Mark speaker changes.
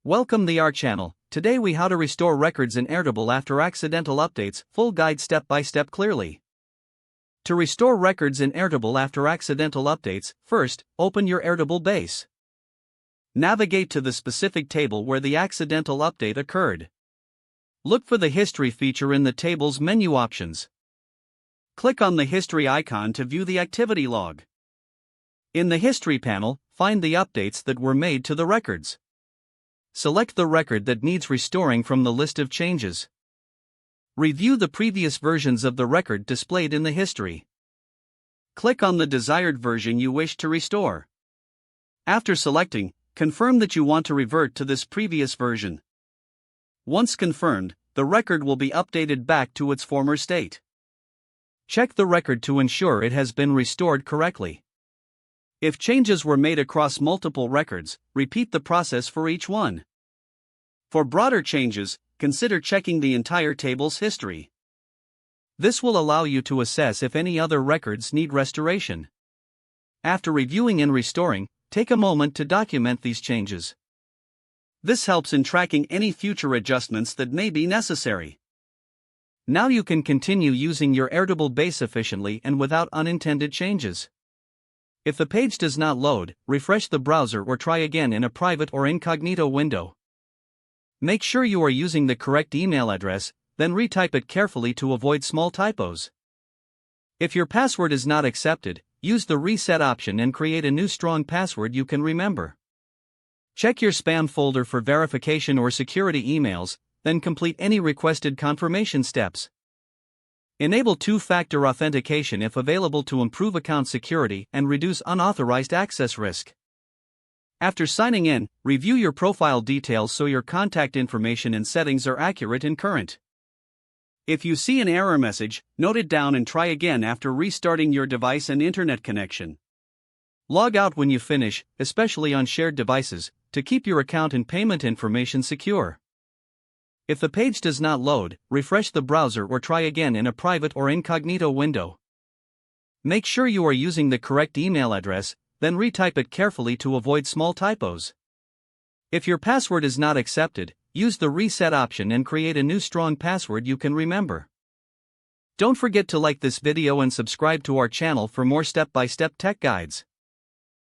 Speaker 1: Welcome to our channel. Today we how to restore records in Airtable after accidental updates, full guide step by step clearly. To restore records in Airtable after accidental updates, first, open your Airtable base. Navigate to the specific table where the accidental update occurred. Look for the history feature in the table's menu options. Click on the history icon to view the activity log. In the history panel, find the updates that were made to the records. Select the record that needs restoring from the list of changes. Review the previous versions of the record displayed in the history. Click on the desired version you wish to restore. After selecting, confirm that you want to revert to this previous version. Once confirmed, the record will be updated back to its former state. Check the record to ensure it has been restored correctly. If changes were made across multiple records, repeat the process for each one. For broader changes, consider checking the entire table's history. This will allow you to assess if any other records need restoration. After reviewing and restoring, take a moment to document these changes. This helps in tracking any future adjustments that may be necessary. Now you can continue using your Airtable base efficiently and without unintended changes. If the page does not load, refresh the browser or try again in a private or incognito window. Make sure you are using the correct email address, then retype it carefully to avoid small typos. If your password is not accepted, use the reset option and create a new strong password you can remember. Check your spam folder for verification or security emails, then complete any requested confirmation steps. Enable two-factor authentication if available to improve account security and reduce unauthorized access risk. After signing in, review your profile details so your contact information and settings are accurate and current. If you see an error message, note it down and try again after restarting your device and internet connection. Log out when you finish, especially on shared devices, to keep your account and payment information secure. If the page does not load, refresh the browser or try again in a private or incognito window. Make sure you are using the correct email address, then retype it carefully to avoid small typos. If your password is not accepted, use the reset option and create a new strong password you can remember. Don't forget to like this video and subscribe to our channel for more step-by-step tech guides.